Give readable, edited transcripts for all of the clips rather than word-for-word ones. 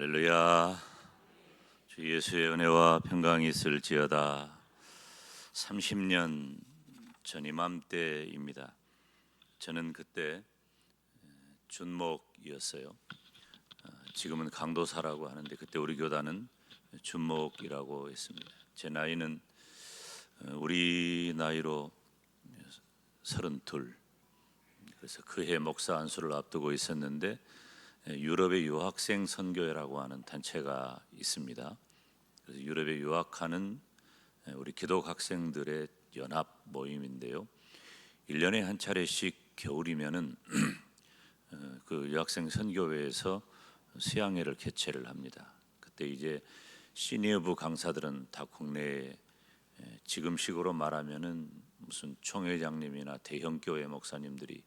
할렐루야. 주 예수의 은혜와 평강이 있을지어다. 30년 전 이맘때입니다. 저는 그때 준목이었어요. 지금은 강도사라고 하는데 그때 우리 교단은 준목이라고 했습니다. 제 나이는 우리 나이로 32. 그래서 그해 목사 안수를 앞두고 있었는데 유럽의 유학생 선교회라고 하는 단체가 있습니다. 그래서 유럽에 유학하는 우리 기독 학생들의 연합 모임인데요. 1년에 한 차례씩 겨울이면은 그 유학생 선교회에서 수양회를 개최를 합니다. 그때 이제 시니어부 강사들은 다 국내에 지금식으로 말하면은 무슨 총회장님이나 대형 교회 목사님들이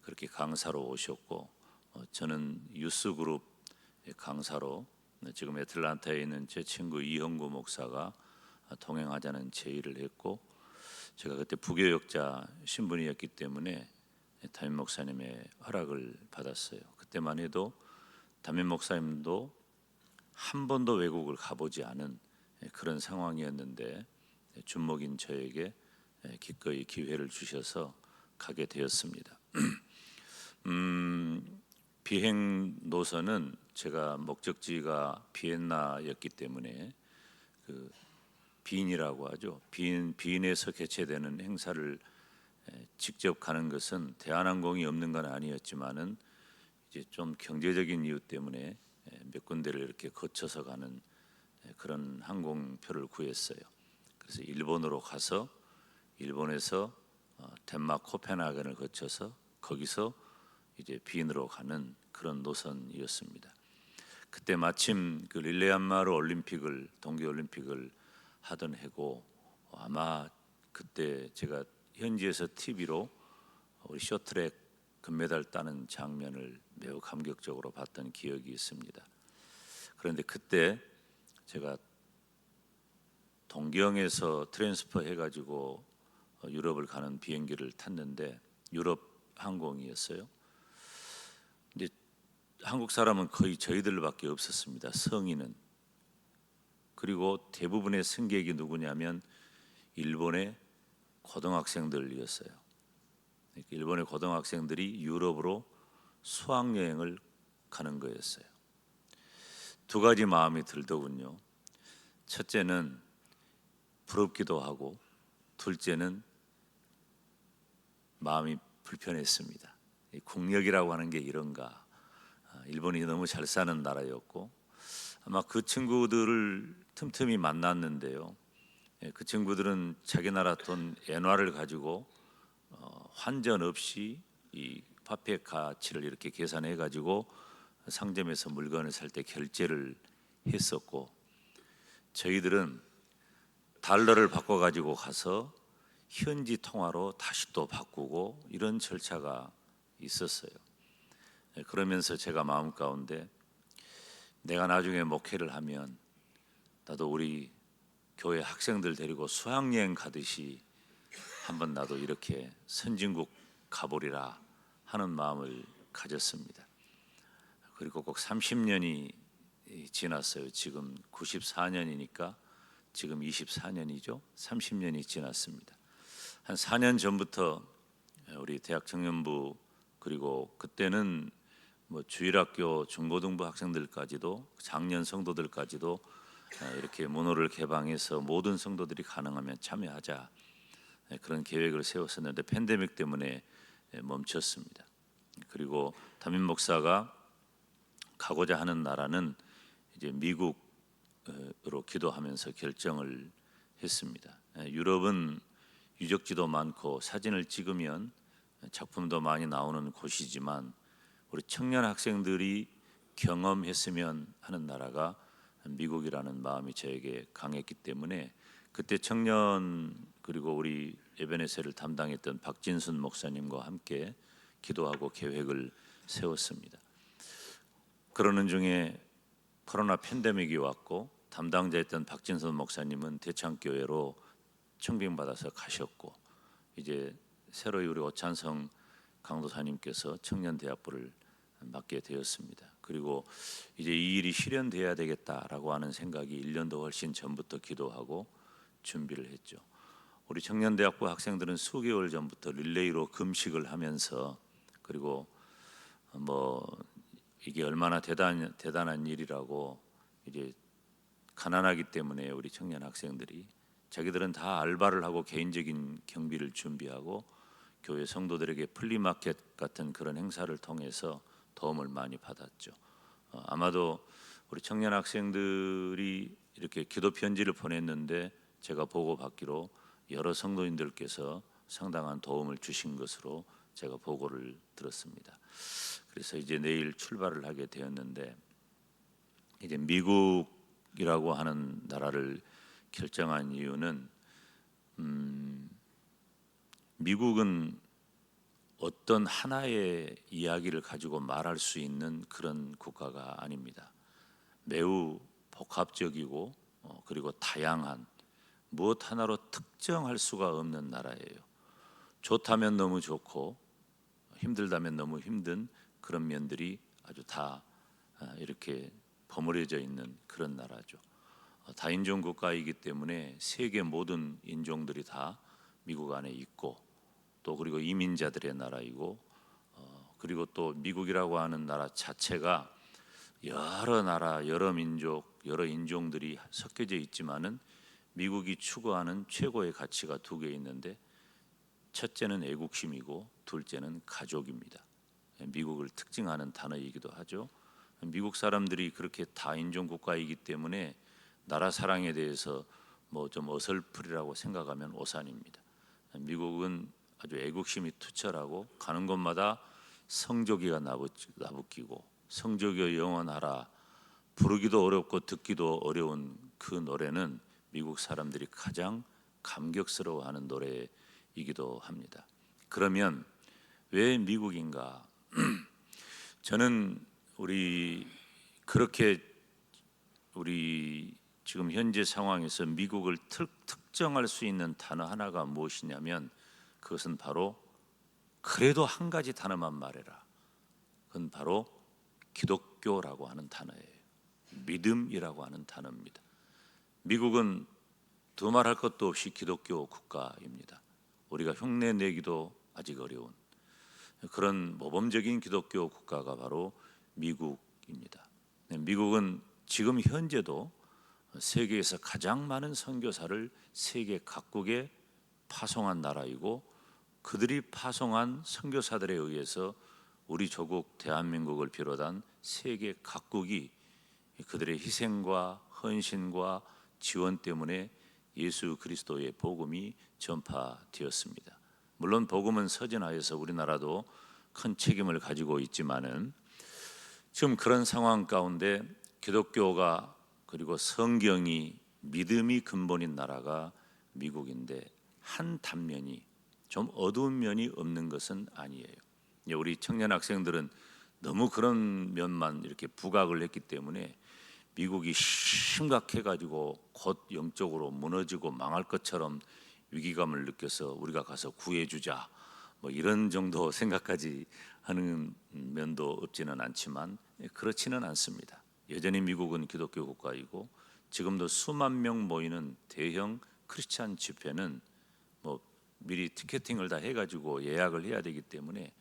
그렇게 강사로 오셨고, 저는 유스그룹 강사로 지금 애틀란타에 있는 제 친구 이형구 목사가 동행하자는 제의를 했고, 제가 그때 부교역자 신분이었기 때문에 담임 목사님의 허락을 받았어요. 그때만 해도 담임 목사님도 한 번도 외국을 가보지 않은 그런 상황이었는데 준목인 저에게 기꺼이 기회를 주셔서 가게 되었습니다. 비행 노선은 제가 목적지가 비엔나였기 때문에 그 비인이라고 하죠. 비인에서 개최되는 행사를 직접 가는 것은 대한항공이 없는 건 아니었지만은 이제 좀 경제적인 이유 때문에 몇 군데를 이렇게 거쳐서 가는 그런 항공표를 구했어요. 그래서 일본으로 가서 일본에서 덴마크 코펜하겐을 거쳐서 거기서 이제 비인으로 가는 그런 노선이었습니다. 그때 마침 그 릴레이한마르 올림픽을 동계 올림픽을 하던 해고, 아마 그때 제가 현지에서 TV로 우리 쇼트트랙 금메달 따는 장면을 매우 감격적으로 봤던 기억이 있습니다. 그런데 그때 제가 동경에서 트랜스퍼 해가지고 유럽을 가는 비행기를 탔는데 유럽 항공이었어요. 근데 한국 사람은 거의 저희들밖에 없었습니다. 성인은. 그리고 대부분의 승객이 누구냐면 일본의 고등학생들이었어요. 일본의 고등학생들이 유럽으로 수학여행을 가는 거였어요. 두 가지 마음이 들더군요. 첫째는 부럽기도 하고, 둘째는 마음이 불편했습니다. 국력이라고 하는 게 이런가. 일본이 너무 잘 사는 나라였고, 아마 그 친구들을 틈틈이 만났는데요. 그 친구들은 자기 나라 돈 엔화를 가지고 환전 없이 이 화폐 가치를 이렇게 계산해 가지고 상점에서 물건을 살 때 결제를 했었고, 저희들은 달러를 바꿔 가지고 가서 현지 통화로 다시 또 바꾸고 이런 절차가 있었어요. 그러면서 제가 마음 가운데 내가 나중에 목회를 하면 나도 우리 교회 학생들 데리고 수학여행 가듯이 한번 나도 이렇게 선진국 가보리라 하는 마음을 가졌습니다. 그리고 꼭 30년이 지났어요. 지금 94년이니까 지금 24년이죠. 30년이 지났습니다. 한 4년 전부터 우리 대학 청년부, 그리고 그때는 뭐 주일학교 중고등부 학생들까지도, 작년 성도들까지도 이렇게 문호를 개방해서 모든 성도들이 가능하면 참여하자, 그런 계획을 세웠었는데 팬데믹 때문에 멈췄습니다. 그리고 담임 목사가 가고자 하는 나라는 이제 미국으로 기도하면서 결정을 했습니다. 유럽은 유적지도 많고 사진을 찍으면 작품도 많이 나오는 곳이지만 우리 청년 학생들이 경험했으면 하는 나라가 미국이라는 마음이 저에게 강했기 때문에 그때 청년, 그리고 우리 에베네셀을 담당했던 박진순 목사님과 함께 기도하고 계획을 세웠습니다. 그러는 중에 코로나 팬데믹이 왔고, 담당자였던 박진순 목사님은 대창교회로 청빙받아서 가셨고, 이제 새로 우리 오찬성 강도사님께서 청년대학부를 맡게 되었습니다. 그리고 이제 이 일이 실현돼야 되겠다라고 하는 생각이 1년도 훨씬 전부터 기도하고 준비를 했죠. 우리 청년대학부 학생들은 수개월 전부터 릴레이로 금식을 하면서, 그리고 뭐 이게 얼마나 대단한 일이라고, 이제 가난하기 때문에 우리 청년 학생들이 자기들은 다 알바를 하고 개인적인 경비를 준비하고 교회 성도들에게 플리마켓 같은 그런 행사를 통해서 도움을 많이 받았죠. 아마도 우리 청년 학생들이 이렇게 기도 편지를 보냈는데 제가 보고받기로 여러 성도인들께서 상당한 도움을 주신 것으로 제가 보고를 들었습니다. 그래서 이제 내일 출발을 하게 되었는데, 이제 미국이라고 하는 나라를 결정한 이유는 미국은 어떤 하나의 이야기를 가지고 말할 수 있는 그런 국가가 아닙니다. 매우 복합적이고 그리고 다양한, 무엇 하나로 특정할 수가 없는 나라예요. 좋다면 너무 좋고 힘들다면 너무 힘든 그런 면들이 아주 다 이렇게 버무려져 있는 그런 나라죠. 다인종 국가이기 때문에 세계 모든 인종들이 다 미국 안에 있고, 또 그리고 이민자들의 나라이고, 그리고 또 미국이라고 하는 나라 자체가 여러 나라, 여러 민족, 여러 인종들이 섞여져 있지만은 미국이 추구하는 최고의 가치가 두 개 있는데, 첫째는 애국심이고 둘째는 가족입니다. 미국을 특징하는 단어이기도 하죠. 미국 사람들이 그렇게 다인종 국가이기 때문에 나라 사랑에 대해서 뭐 좀 어설프리라고 생각하면 오산입니다. 미국은 아주 애국심이 투철하고 가는 곳마다 성조기가 나부끼고 성조기여 영원하라, 부르기도 어렵고 듣기도 어려운 그 노래는 미국 사람들이 가장 감격스러워하는 노래이기도 합니다. 그러면 왜 미국인가? 저는 그렇게 우리 지금 현재 상황에서 미국을 특정할 수 있는 단어 하나가 무엇이냐면, 그것은 바로, 그래도 한 가지 단어만 말해라, 그건 바로 기독교라고 하는 단어예요. 믿음이라고 하는 단어입니다. 미국은 두말할 것도 없이 기독교 국가입니다. 우리가 흉내 내기도 아직 어려운 그런 모범적인 기독교 국가가 바로 미국입니다. 미국은 지금 현재도 세계에서 가장 많은 선교사를 세계 각국에 파송한 나라이고, 그들이 파송한 선교사들에 의해서 우리 조국 대한민국을 비롯한 세계 각국이 그들의 희생과 헌신과 지원 때문에 예수 그리스도의 복음이 전파되었습니다. 물론 복음은 서진하여서 우리나라도 큰 책임을 가지고 있지만은, 지금 그런 상황 가운데 기독교가, 그리고 성경이, 믿음이 근본인 나라가 미국인데, 한 단면이, 좀 어두운 면이 없는 것은 아니에요. 우리 청년 학생들은 너무 그런 면만 이렇게 부각을 했기 때문에 미국이 심각해 가지고 곧 영적으로 무너지고 망할 것처럼 위기감을 느껴서 우리가 가서 구해주자, 뭐 이런 정도 생각까지 하는 면도 없지는 않지만, 그렇지는 않습니다. 여전히 미국은 기독교 국가이고, 지금도 수만 명 모이는 대형 크리스찬 집회는 뭐 미리 티켓팅을 다 해가지고 예약을 해야 되기 때문에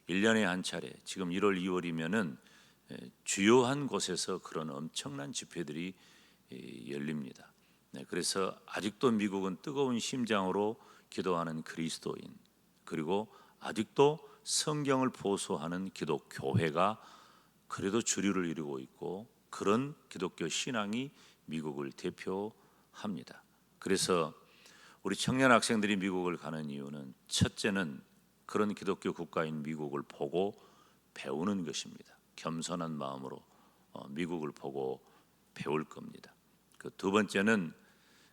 1년에 한 차례, 지금 1월 2월이면은 주요한 곳에서 그런 엄청난 집회들이 열립니다. 그래서 아직도 미국은 뜨거운 심장으로 기도하는 그리스도인, 그리고 아직도 성경을 보수하는 기독교회가 그래도 주류를 이루고 있고, 그런 기독교 신앙이 미국을 대표합니다. 그래서 우리 청년 학생들이 미국을 가는 이유는, 첫째는 그런 기독교 국가인 미국을 보고 배우는 것입니다. 겸손한 마음으로 미국을 보고 배울 겁니다. 그 두 번째는,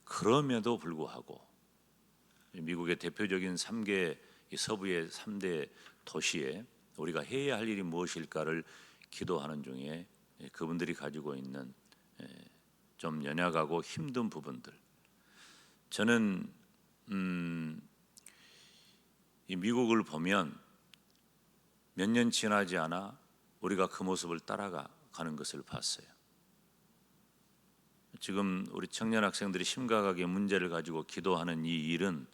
그럼에도 불구하고 미국의 대표적인 3개 서부의 3대 도시에 우리가 해야 할 일이 무엇일까를 기도하는 중에 그분들이 가지고 있는 좀 연약하고 힘든 부분들, 저는 이 미국을 보면 몇 년 지나지 않아 우리가 그 모습을 따라가 가는 것을 봤어요. 지금 우리 청년 학생들이 심각하게 문제를 가지고 기도하는 이 일은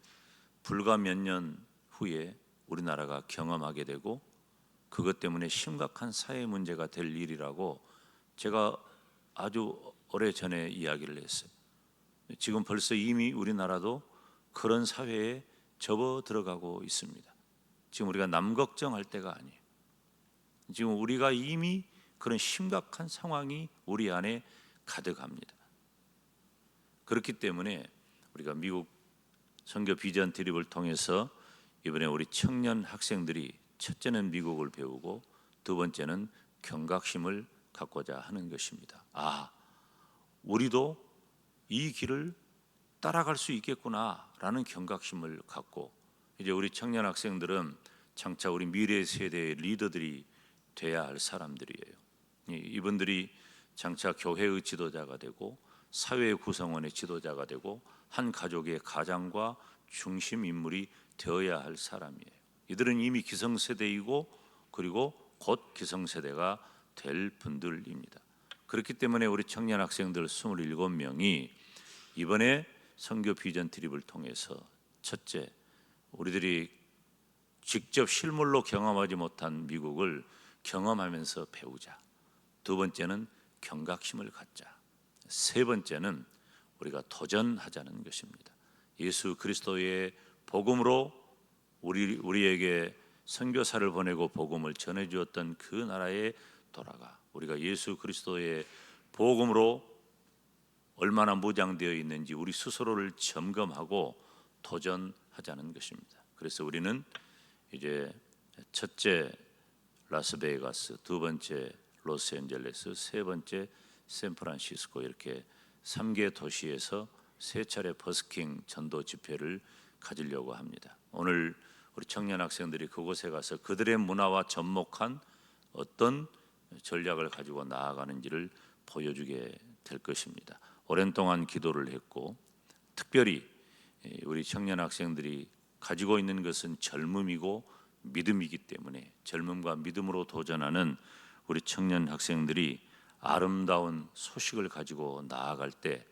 불과 몇 년 후에 우리나라가 경험하게 되고 그것 때문에 심각한 사회 문제가 될 일이라고 제가 아주 오래전에 이야기를 했어요. 지금 벌써 이미 우리나라도 그런 사회에 접어 들어가고 있습니다. 지금 우리가 남 걱정할 때가 아니에요. 지금 우리가 이미 그런 심각한 상황이 우리 안에 가득합니다. 그렇기 때문에 우리가 미국 선교 비전 트립을 통해서 이번에 우리 청년 학생들이 첫째는 미국을 배우고 두 번째는 경각심을 갖고자 하는 것입니다. 우리도 이 길을 따라갈 수 있겠구나라는 경각심을 갖고 이제 우리 청년 학생들은 장차 우리 미래 세대의 리더들이 돼야 할 사람들이에요. 이분들이 장차 교회의 지도자가 되고 사회의 구성원의 지도자가 되고 한 가족의 가장과 중심 인물이 되어야 할 사람이에요. 이들은 이미 기성세대이고 그리고 곧 기성세대가 될 분들입니다. 그렇기 때문에 우리 청년 학생들 27명이 이번에 선교 비전 트립을 통해서 첫째, 우리들이 직접 실물로 경험하지 못한 미국을 경험하면서 배우자. 두 번째는 경각심을 갖자. 세 번째는 우리가 도전하자는 것입니다. 예수 그리스도의 복음으로 우리에게 선교사를 보내고 복음을 전해 주었던 그 나라에 돌아가 우리가 예수 그리스도의 복음으로 얼마나 무장되어 있는지 우리 스스로를 점검하고 도전하자는 것입니다. 그래서 우리는 이제 첫째 라스베이거스, 두 번째 로스앤젤레스, 세 번째 샌프란시스코 이렇게 3개 도시에서 세 차례 버스킹 전도 집회를 가지려고 합니다. 오늘 우리 청년 학생들이 그곳에 가서 그들의 문화와 접목한 어떤 전략을 가지고 나아가는지를 보여주게 될 것입니다. 오랜 동안 기도를 했고 특별히 우리 청년 학생들이 가지고 있는 것은 젊음이고 믿음이기 때문에 젊음과 믿음으로 도전하는 우리 청년 학생들이 아름다운 소식을 가지고 나아갈 때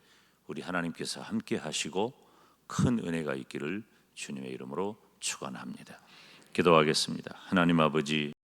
우리 하나님께서 함께 하시고 큰 은혜가 있기를 주님의 이름으로 축원합니다. 기도하겠습니다. 하나님 아버지